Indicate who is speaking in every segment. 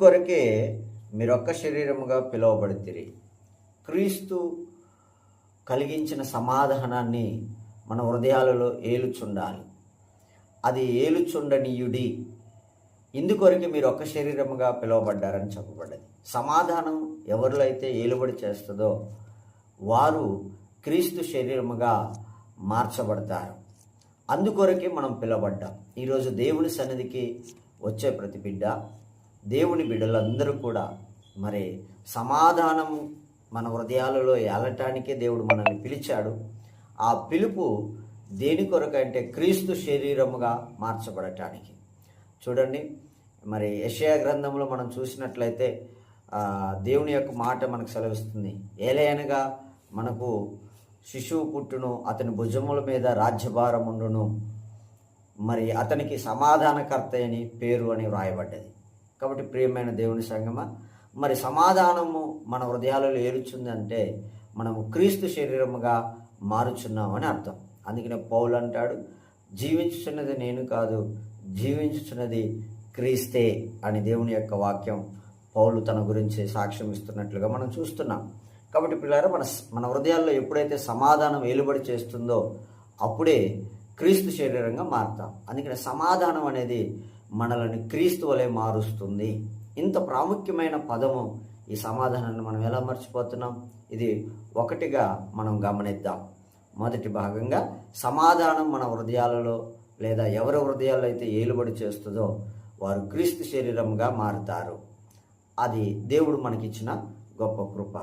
Speaker 1: కొరకే మీరొక్క శరీరముగా పిలువబడితిరి. క్రీస్తు కలిగించిన సమాధానాన్ని మన హృదయాలలో ఏలుచుండాలి. అది ఏలుచుండనీయుడి. ఇందుకొరకే మీరు ఒక్క శరీరముగా పిలువబడ్డారని చెప్పబడ్డది. సమాధానం ఎవరిలో అయితే ఏలుబడి చేస్తుందో వారు క్రీస్తు శరీరముగా మార్చబడతారు. అందుకొరకే మనం పిలువబడ్డాం. ఈరోజు దేవుని సన్నిధికి వచ్చే ప్రతి బిడ్డ, దేవుని బిడ్డలందరూ కూడా మరి సమాధానం మన హృదయాలలో ఏలటానికే దేవుడు మనల్ని పిలిచాడు. ఆ పిలుపు దేని కొరకు అంటే క్రీస్తు శరీరముగా మార్చబడటానికి. చూడండి, మరి యెషయా గ్రంథంలో మనం చూసినట్లయితే దేవుని యొక్క మాట మనకు సెలవిస్తుంది. ఏలయనగా మనకు శిశువు పుట్టును, అతని భుజముల మీద రాజ్యభారం ఉండును, మరి అతనికి సమాధానకర్త అని పేరు అని వ్రాయబడ్డది. కాబట్టి ప్రియమైన దేవుని సంగమా, మరి సమాధానము మన హృదయాలలో ఏలుచుంది అంటే మనము క్రీస్తు శరీరముగా మారుచున్నామని అర్థం. అందుకనే పౌలు అంటాడు, జీవించుచున్నది నేను కాదు, జీవించుచున్నది క్రీస్తే అని దేవుని యొక్క వాక్యం పౌలు తన గురించి సాక్ష్యం ఇస్తున్నట్లుగా మనం చూస్తున్నాం. కాబట్టి పిల్లారా, మన హృదయాల్లో ఎప్పుడైతే సమాధానం ఏలుబడి చేస్తుందో అప్పుడే క్రీస్తు శరీరంగా మారుతాం. అందుకని సమాధానం అనేది మనల్ని క్రీస్తు వలె మారుస్తుంది. ఇంత ప్రాముఖ్యమైన పదము ఈ సమాధానాన్ని మనం ఎలా మర్చిపోతున్నాం? ఇది ఒకటిగా మనం గమనిద్దాం. మొదటి భాగంగా సమాధానం మన హృదయాలలో లేదా ఎవరి హృదయాల్లో అయితే ఏలుబడి చేస్తుందో వారు క్రీస్తు శరీరంగా మారుతారు. అది దేవుడు మనకిచ్చిన గొప్ప కృప.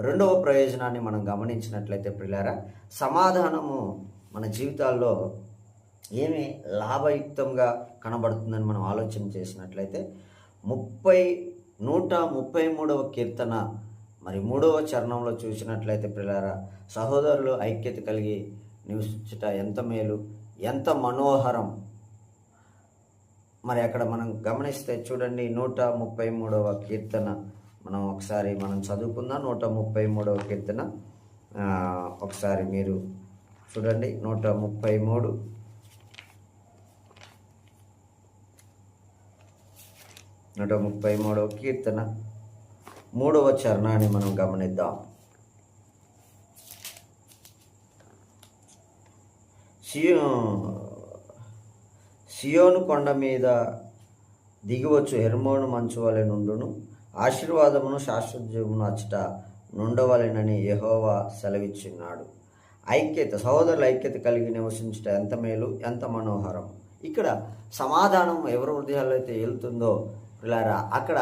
Speaker 1: రెండవ ప్రయోజనాన్ని మనం గమనించినట్లయితే ప్రియులారా, సమాధానము మన జీవితాల్లో ఏమి లాభయుక్తంగా కనబడుతుందని మనం ఆలోచన చేసినట్లయితే 133వ కీర్తన మరి 3వ చరణంలో చూసినట్లయితే ప్రియులారా, సహోదరులు ఐక్యత కలిగి నివసించుట ఎంత మేలు, ఎంత మనోహరం. మరి అక్కడ మనం గమనిస్తే చూడండి, 133వ కీర్తన మనం ఒకసారి చదువుకుందాం. 133వ కీర్తన ఒకసారి మీరు చూడండి. 133వ కీర్తన 3వ చరణాన్ని మనం గమనిద్దాం. సియోను కొండ మీద దిగివచ్చు హెర్మోను మంచు వలె నుండును, ఆశీర్వాదమును శాశ్వత జీవమును అచ్చట నుండవలెనని యెహోవా సెలవిచ్చున్నాడు. ఐక్యత, సహోదరుల ఐక్యత కలిగి నివసించుట ఎంత మేలు, ఎంత మనోహరం. ఇక్కడ సమాధానం ఎవరి హృదయాల్లో అయితే వెళ్తుందో అక్కడ